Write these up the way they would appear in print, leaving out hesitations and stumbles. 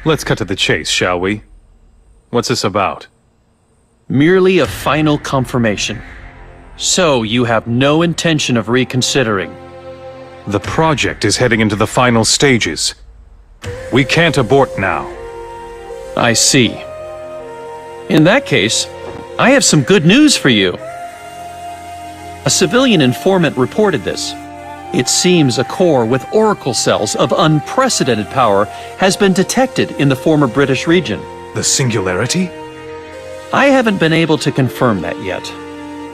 Let's cut to the chase, shall we? What's this about? Merely a final confirmation. So, you have no intention of reconsidering? The project is heading into the final stages. We can't abort now. I see. In that case, I have some good news for you. A civilian informant reported this. It seems a core with oracle cells of unprecedented power has been detected in the former British region. The Singularity? I haven't been able to confirm that yet,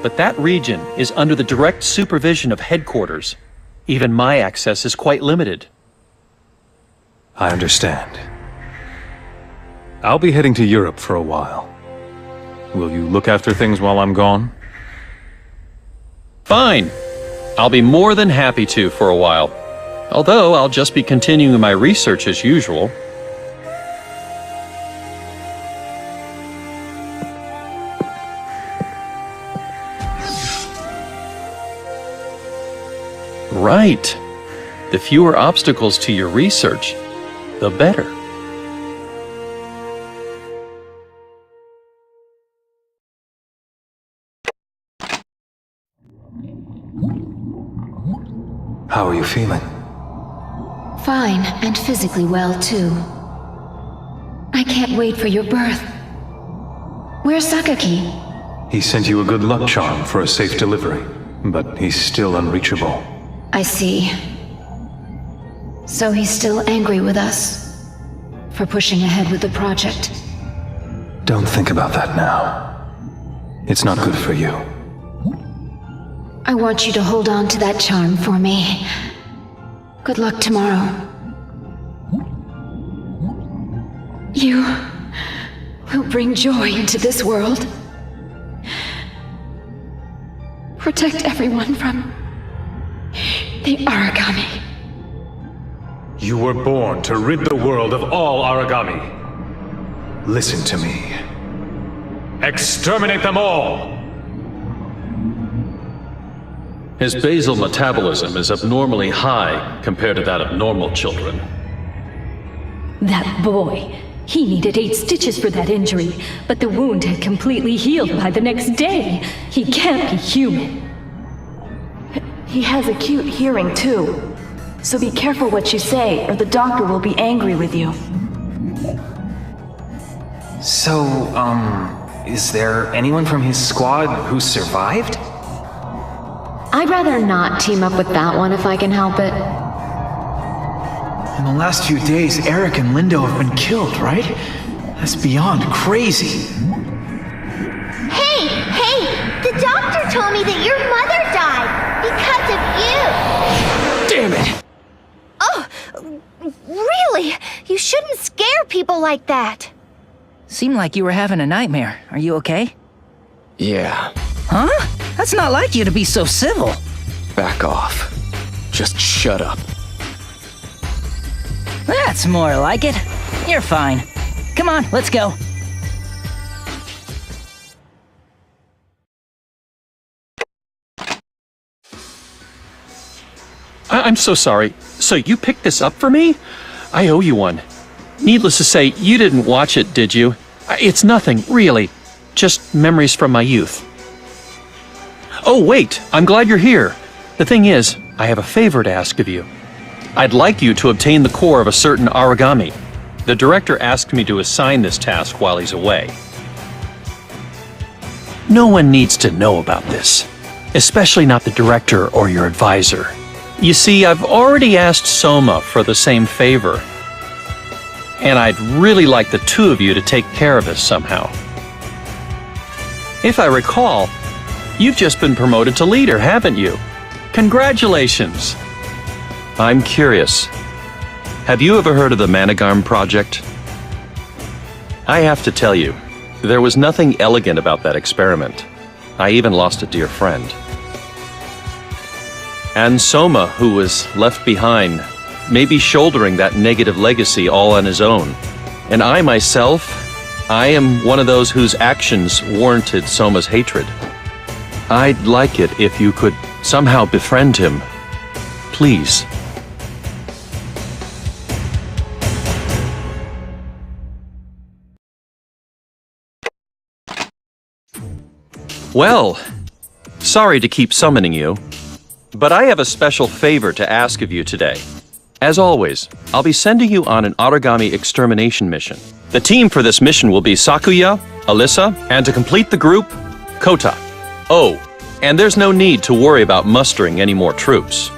but that region is under the direct supervision of headquarters. Even my access is quite limited. I understand. I'll be heading to Europe for a while. Will you look after things while I'm gone? Fine. I'll be more than happy to for a while. Although I'll just be continuing my research as usual. Right. The fewer obstacles to your research, the better. How are you feeling? Fine, and physically well, too. I can't wait for your birth. Where's Sakaki? He sent you a good luck charm for a safe delivery, but he's still unreachable. I see. So he's still angry with us for pushing ahead with the project. Don't think about that now. It's not good for you. I want you to hold on to that charm for me. Good luck tomorrow. You will bring joy into this world. Protect everyone from the origami. You were born to rid the world of all origami. Listen to me. Exterminate them all! His basal metabolism is abnormally high compared to that of normal children. That boy. He needed 8 stitches for that injury, but the wound had completely healed by the next day. He can't be human. He has acute hearing, too. So be careful what you say, or the doctor will be angry with you. So, is there anyone from his squad who survived? I'd rather not team up with that one if I can help it. In the last few days, Eric and Lindo have been killed, right? That's beyond crazy. Hey! The doctor told me that your mother died because of you! Damn it! Oh, really? You shouldn't scare people like that. Seemed like you were having a nightmare. Are you okay? Yeah. Huh? That's not like you to be so civil. Back off. Just shut up. That's more like it. You're fine. Come on, let's go. I'm so sorry. So you picked this up for me? I owe you one. Needless to say, you didn't watch it, did you? It's nothing, really. Just memories from my youth. Oh, wait, I'm glad you're here. The thing is, I have a favor to ask of you. I'd like you to obtain the core of a certain origami. The director asked me to assign this task while he's away. No one needs to know about this, especially not the director or your advisor. You see, I've already asked Soma for the same favor, and I'd really like the two of you to take care of this somehow. If I recall, you've just been promoted to leader, haven't you? Congratulations! I'm curious. Have you ever heard of the Managarm Project? I have to tell you, there was nothing elegant about that experiment. I even lost a dear friend. And Soma, who was left behind, may be shouldering that negative legacy all on his own. And I myself, I am one of those whose actions warranted Soma's hatred. I'd like it if you could somehow befriend him. Please. Well, sorry to keep summoning you, but I have a special favor to ask of you today. As always, I'll be sending you on an origami extermination mission. The team for this mission will be Sakuya, Alyssa, and to complete the group, Kota. Oh, and there's no need to worry about mustering any more troops.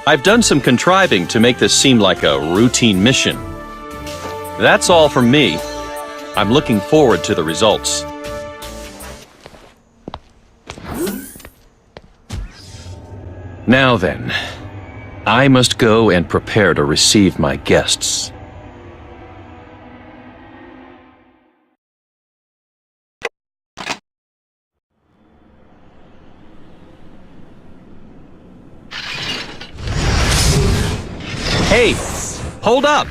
I've done some contriving to make this seem like a routine mission. That's all from me. I'm looking forward to the results. Now then, I must go and prepare to receive my guests. Hey, hold up!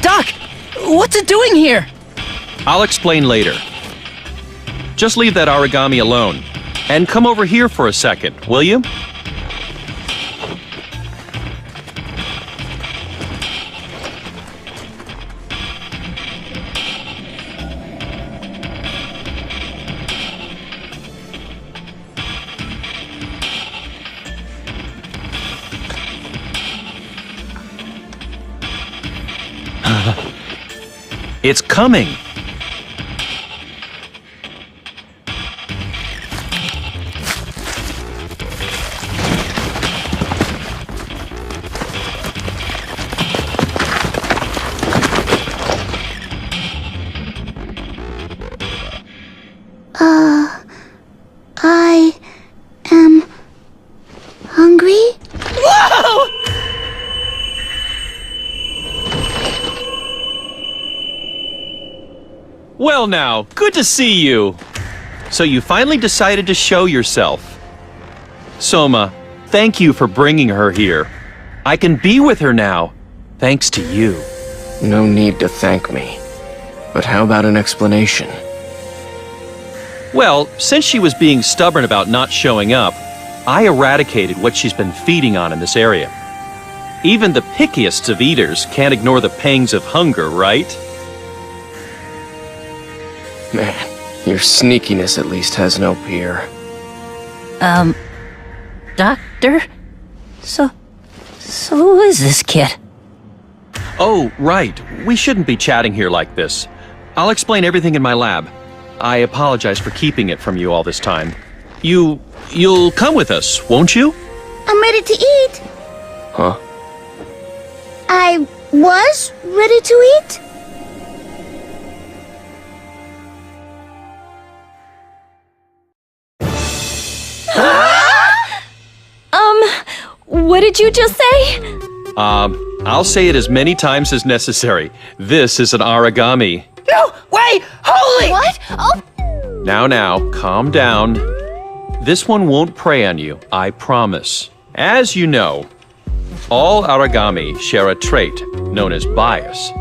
Doc, what's it doing here? I'll explain later. Just leave that origami alone. And come over here for a second, will you? It's coming! I am hungry? Whoa! Well now, good to see you! So you finally decided to show yourself. Soma, thank you for bringing her here. I can be with her now, thanks to you. No need to thank me. But how about an explanation? Well, since she was being stubborn about not showing up, I eradicated what she's been feeding on in this area. Even the pickiest of eaters can't ignore the pangs of hunger, right? Man, your sneakiness at least has no peer. Doctor? So who is this kid? Oh, right. We shouldn't be chatting here like this. I'll explain everything in my lab. I apologize for keeping it from you all this time. You'll come with us, won't you? I'm ready to eat. Huh? I was ready to eat? What did you just say? I'll say it as many times as necessary. This is an origami. No, wait, holy! What? Oh! Now, calm down. This one won't prey on you, I promise. As you know, all origami share a trait known as bias.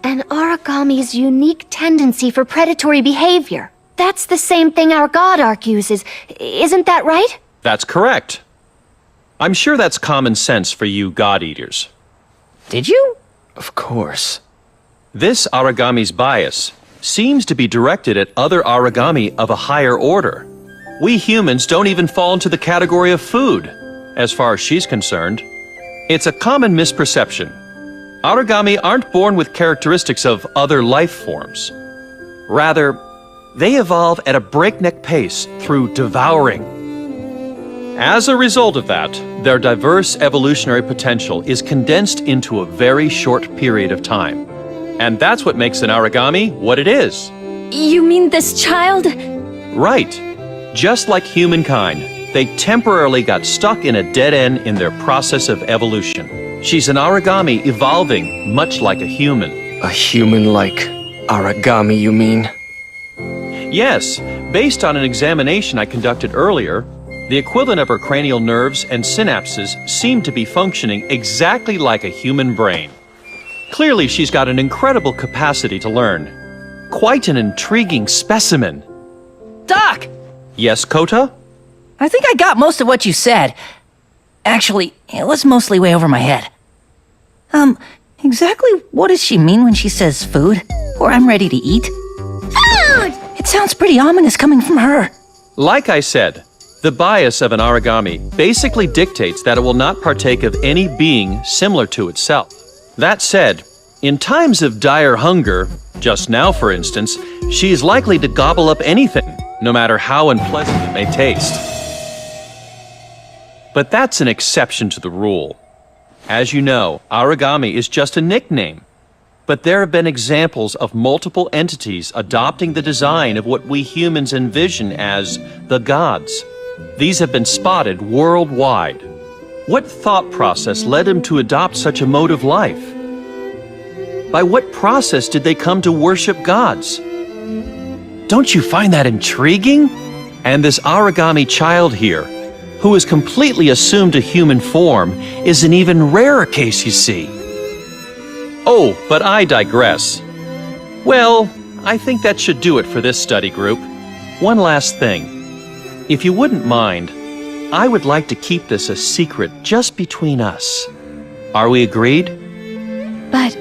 An origami's unique tendency for predatory behavior. That's the same thing our god arc uses. Isn't that right? That's correct. I'm sure that's common sense for you god-eaters. Did you? Of course. This origami's bias seems to be directed at other origami of a higher order. We humans don't even fall into the category of food, as far as she's concerned. It's a common misperception. Origami aren't born with characteristics of other life forms. Rather, they evolve at a breakneck pace through devouring. As a result of that, their diverse evolutionary potential is condensed into a very short period of time. And that's what makes an origami what it is. You mean this child? Right. Just like humankind, they temporarily got stuck in a dead end in their process of evolution. She's an origami evolving much like a human. A human-like origami, you mean? Yes, based on an examination I conducted earlier, the equivalent of her cranial nerves and synapses seem to be functioning exactly like a human brain. Clearly, she's got an incredible capacity to learn. Quite an intriguing specimen. Doc! Yes, Kota? I think I got most of what you said. Actually, it was mostly way over my head. Exactly what does she mean when she says food? Or I'm ready to eat? Food! It sounds pretty ominous coming from her. Like I said, the bias of an origami basically dictates that it will not partake of any being similar to itself. That said, in times of dire hunger, just now for instance, she is likely to gobble up anything, no matter how unpleasant it may taste. But that's an exception to the rule. As you know, origami is just a nickname. But there have been examples of multiple entities adopting the design of what we humans envision as the gods. These have been spotted worldwide. What thought process led them to adopt such a mode of life? By what process did they come to worship gods? Don't you find that intriguing? And this origami child here, who has completely assumed a human form, is an even rarer case, you see. Oh, but I digress. Well, I think that should do it for this study group. One last thing. If you wouldn't mind, I would like to keep this a secret just between us. Are we agreed? But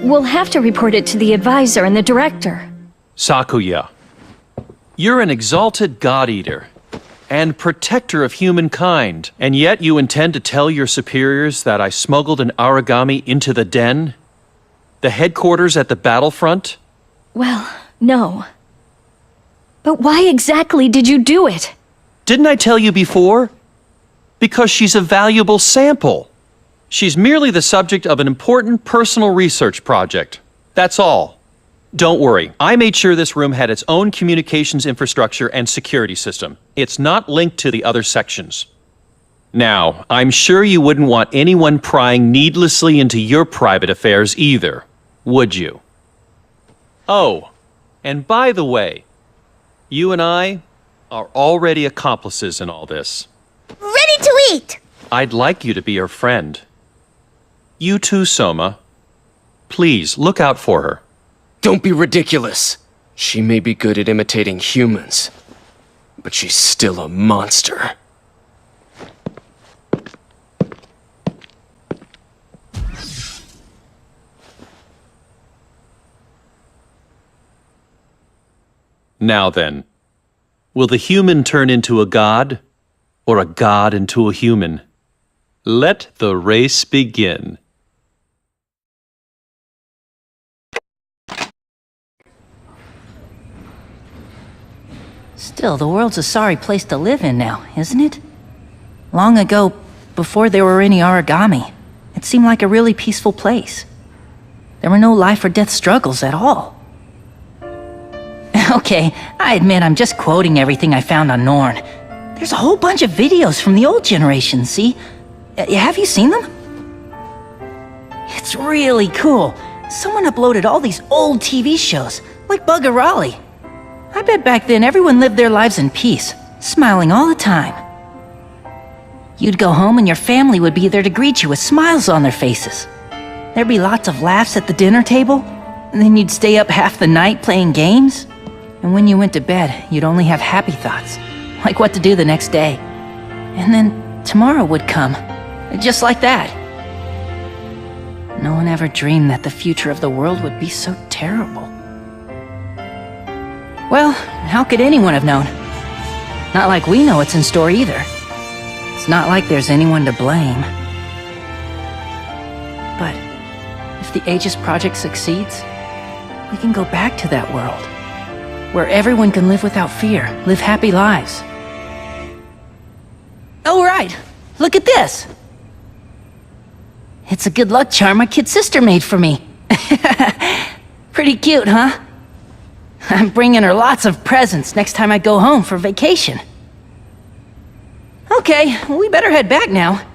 we'll have to report it to the advisor and the director. Sakuya, you're an exalted god-eater and protector of humankind, and yet you intend to tell your superiors that I smuggled an origami into the den? The headquarters at the battlefront? Well, no. But why exactly did you do it? Didn't I tell you before? Because she's a valuable sample. She's merely the subject of an important personal research project. That's all. Don't worry, I made sure this room had its own communications infrastructure and security system. It's not linked to the other sections. Now, I'm sure you wouldn't want anyone prying needlessly into your private affairs either, would you? Oh, and by the way, you and I are already accomplices in all this. Ready to eat! I'd like you to be her friend. You too, Soma. Please, look out for her. Don't be ridiculous. She may be good at imitating humans, but she's still a monster. Now then, will the human turn into a god, or a god into a human? Let the race begin. Still, the world's a sorry place to live in now, isn't it? Long ago, before there were any origami, it seemed like a really peaceful place. There were no life or death struggles at all. Okay, I admit I'm just quoting everything I found on Norn. There's a whole bunch of videos from the old generation, see? Have you seen them? It's really cool. Someone uploaded all these old TV shows, like Bugger Raleigh. I bet back then everyone lived their lives in peace, smiling all the time. You'd go home and your family would be there to greet you with smiles on their faces. There'd be lots of laughs at the dinner table, and then you'd stay up half the night playing games. And when you went to bed, you'd only have happy thoughts, like what to do the next day. And then tomorrow would come, just like that. No one ever dreamed that the future of the world would be so terrible. Well, how could anyone have known? Not like we know what's in store either. It's not like there's anyone to blame. But if the Aegis project succeeds, we can go back to that world, where everyone can live without fear, live happy lives. Oh, right! Look at this! It's a good luck charm my kid sister made for me. Pretty cute, huh? I'm bringing her lots of presents next time I go home for vacation. Okay, we better head back now,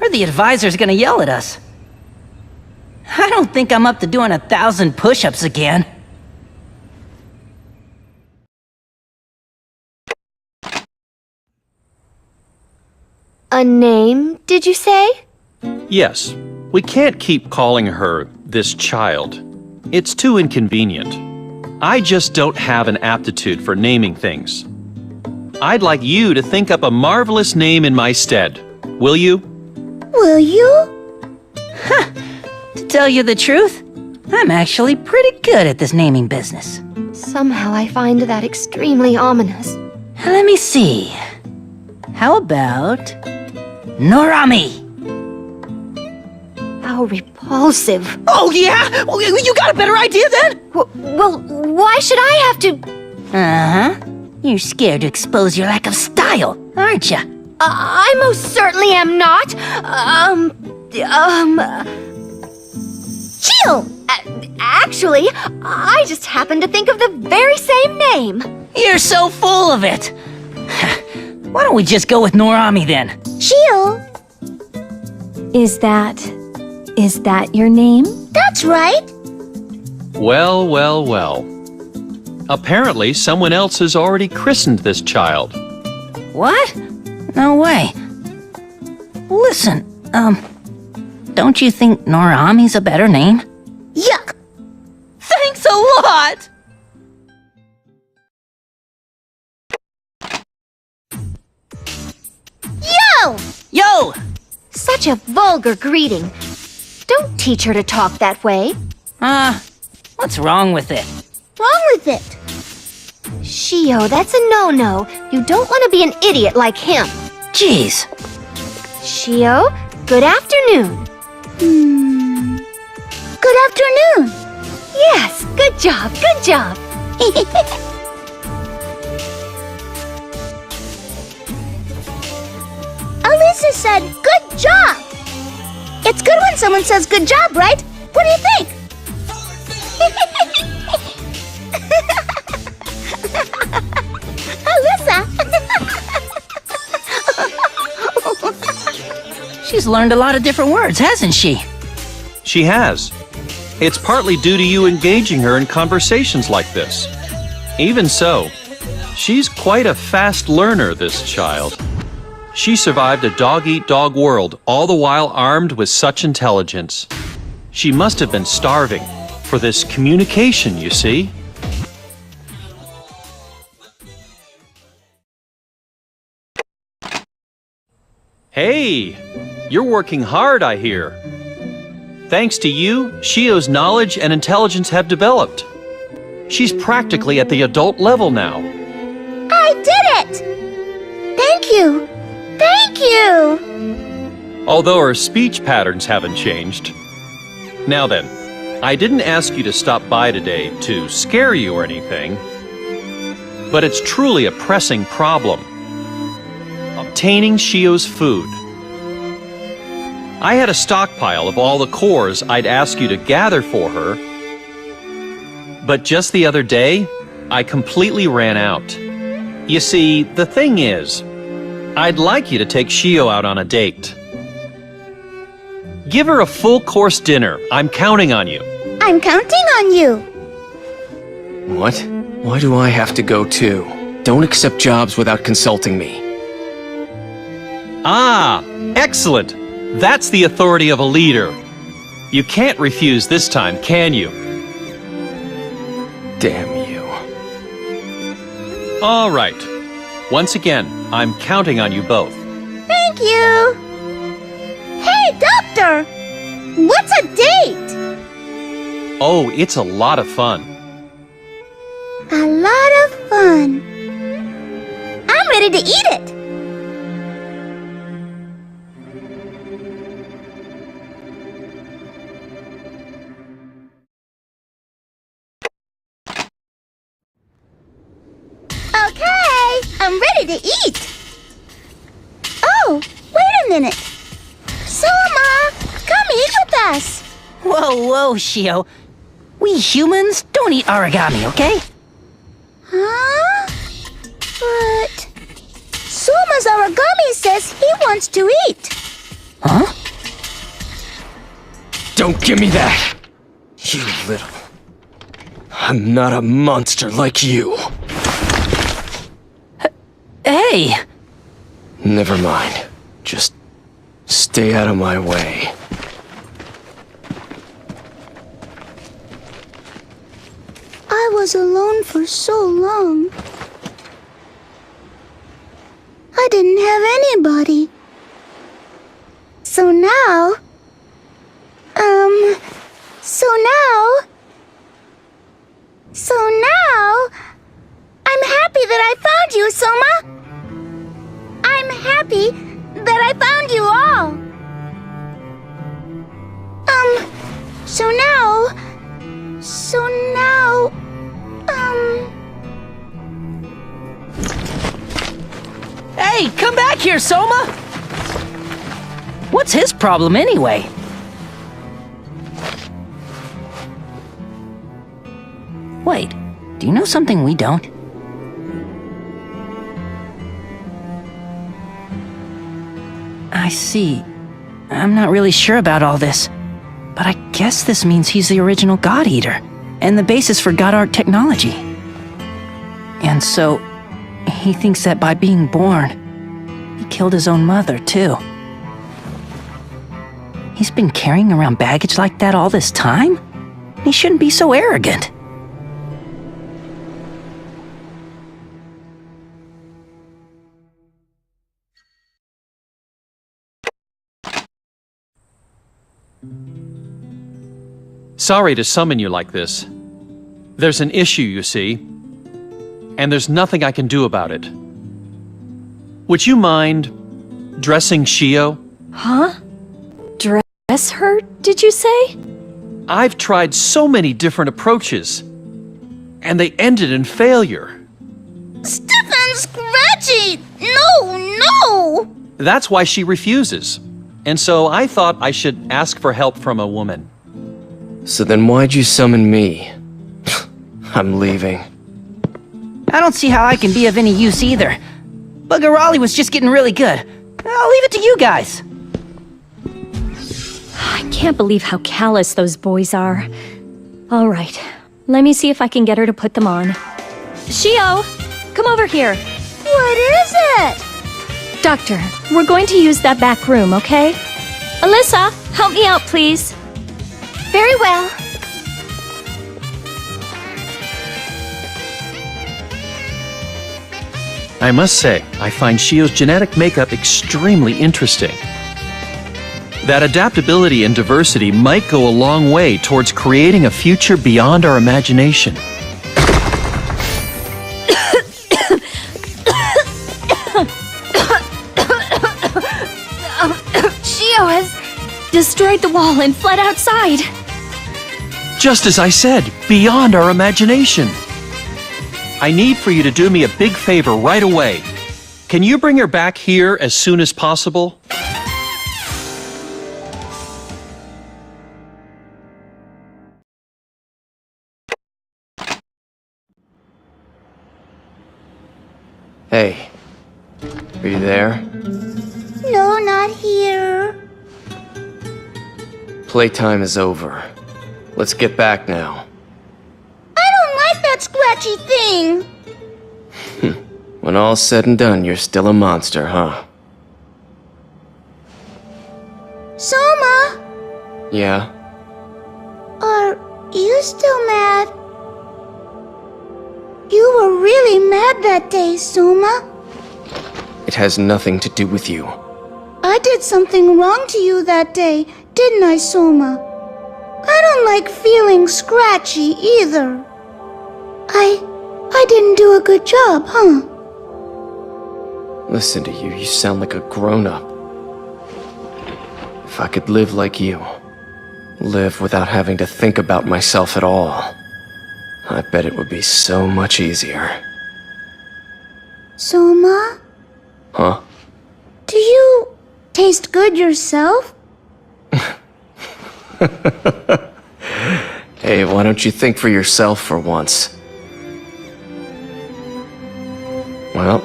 or the advisor's gonna yell at us. I don't think I'm up to doing 1,000 push-ups again. A name, did you say? Yes, we can't keep calling her this child. It's too inconvenient. I just don't have an aptitude for naming things. I'd like you to think up a marvelous name in my stead. Will you? Will you? Huh. To tell you the truth, I'm actually pretty good at this naming business. Somehow I find that extremely ominous. Let me see. How about Norami? How repulsive. Oh, yeah? Well, you got a better idea then? Well, why should I have to... Uh-huh. You're scared to expose your lack of style, aren't you? I most certainly am not. Chill! Actually, I just happened to think of the very same name. You're so full of it. Why don't we just go with Norami then? Chill? Is that your name? That's right. Well, well, well. Apparently, someone else has already christened this child. What? No way. Listen, don't you think Norami's a better name? Yuck. Thanks a lot! Yo! Yo! Such a vulgar greeting. Don't teach her to talk that way. What's wrong with it? Wrong with it? Shio, that's a no-no. You don't want to be an idiot like him. Jeez. Shio, good afternoon. Good afternoon. Yes, good job, good job. Alyssa said, good job. It's good when someone says good job, right? What do you think? Alyssa! She's learned a lot of different words, hasn't she? She has. It's partly due to you engaging her in conversations like this. Even so, she's quite a fast learner, this child. She survived a dog-eat-dog world, all the while armed with such intelligence. She must have been starving for this communication, you see. Hey, you're working hard, I hear. Thanks to you, Shio's knowledge and intelligence have developed. She's practically at the adult level now. I did it! Thank you! Thank you! Although her speech patterns haven't changed. Now then, I didn't ask you to stop by today to scare you or anything, but it's truly a pressing problem. Obtaining Shio's food. I had a stockpile of all the cores I'd ask you to gather for her, but just the other day, I completely ran out. You see, the thing is, I'd like you to take Shio out on a date. Give her a full-course dinner. I'm counting on you. I'm counting on you. What? Why do I have to go too? Don't accept jobs without consulting me. Ah, excellent. That's the authority of a leader. You can't refuse this time, can you? Damn you. All right. Once again, I'm counting on you both. Thank you. Hey, Doctor! What's a date? Oh, it's a lot of fun. A lot of fun. I'm ready to eat it. Okay, I'm ready to eat. Oh, wait a minute. Soma, come eat with us. Whoa, Shio. We humans don't eat origami, okay? Huh? But Soma's origami says he wants to eat. Huh? Don't give me that! You little... I'm not a monster like you. Hey! Never mind. Just stay out of my way. I was alone for so long. I didn't have anybody. So now, So now, I'm happy that I found you, Soma. I'm happy that I found you all. So now, Hey, come back here, Soma! What's his problem anyway? Wait, do you know something we don't? I see. I'm not really sure about all this, but I guess this means he's the original God Eater, and the basis for God Art technology. And so, he thinks that by being born, he killed his own mother, too. He's been carrying around baggage like that all this time? He shouldn't be so arrogant. Sorry to summon you like this. There's an issue, you see, and there's nothing I can do about it. Would you mind dressing Shio? Huh? Dress her, did you say? I've tried so many different approaches, and they ended in failure. stiff and scratchy! No! That's why she refuses. And so I thought I should ask for help from a woman. So then why'd you summon me? I'm leaving. I don't see how I can be of any use either. Buggerali was just getting really good. I'll leave it to you guys. I can't believe how callous those boys are. All right, let me see if I can get her to put them on. Shio, come over here. What is it? Doctor, we're going to use that back room, okay? Alyssa, help me out, please. Very well. I must say, I find Shio's genetic makeup extremely interesting. That adaptability and diversity might go a long way towards creating a future beyond our imagination. Shio has destroyed the wall and fled outside. Just as I said, beyond our imagination. I need for you to do me a big favor right away. Can you bring her back here as soon as possible? Hey, are you there? No, not here. Playtime is over. Let's get back now. I don't like that scratchy thing. When all's said and done, you're still a monster, huh? Soma, Yeah? are you still mad? You were really mad that day, Soma. It has nothing to do with you. I did something wrong to you that day, didn't I, Soma? I don't like feeling scratchy either. I didn't do a good job, huh? Listen to you, you sound like a grown-up. If I could live like you, live without having to think about myself at all, I bet it would be so much easier. Soma, Huh? do you taste good yourself? Hey, why don't you think for yourself for once? Well,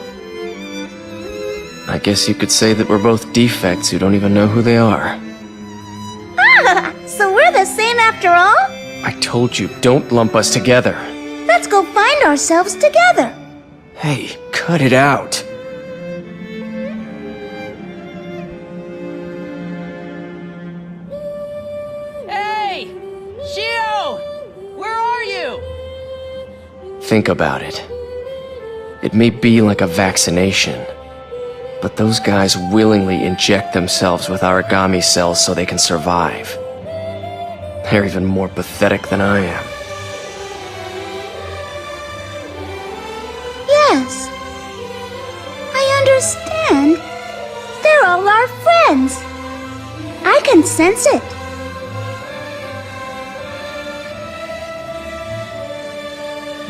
I guess you could say that we're both defects who don't even know who they are. Ah, so we're the same after all? I told you, don't lump us together. Let's go find ourselves together. Hey, cut it out. Hey! Shio! Where are you? Think about it. It may be like a vaccination, but those guys willingly inject themselves with origami cells so they can survive. They're even more pathetic than I am. Yes. I understand. They're all our friends. I can sense it.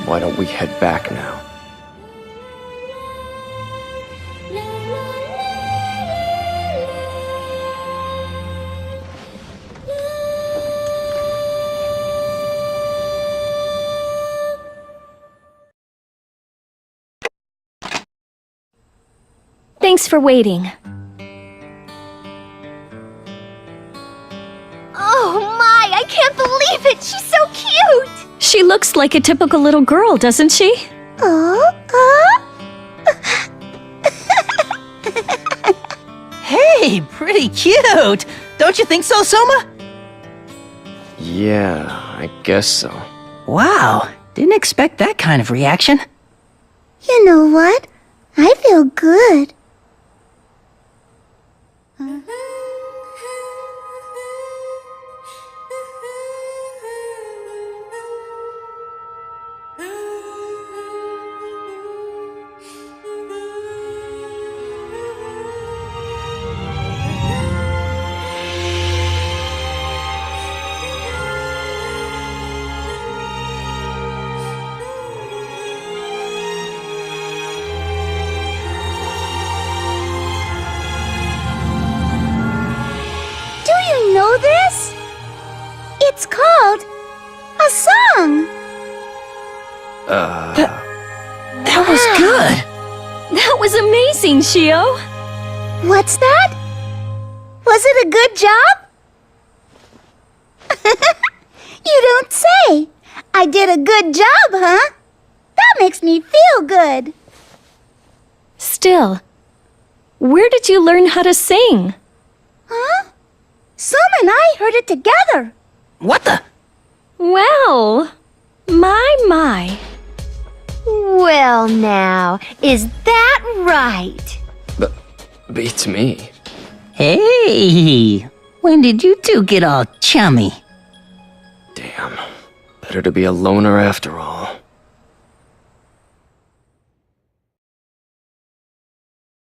Why don't we head back now? Thanks for waiting. Oh my, I can't believe it! She's so cute! She looks like a typical little girl, doesn't she? Hey, pretty cute! Don't you think so, Soma? Yeah, I guess so. Wow, didn't expect that kind of reaction. You know what? I feel good. Know this? It's called a song. That was good. That was amazing, Shio. What's that? Was it a good job? You don't say. I did a good job, huh? That makes me feel good. Still, where did you learn how to sing? Huh? Soma and I heard it together. What the? Well, my. Well now, is that right? Beats me. Hey, when did you two get all chummy? Damn. Better to be a loner after all.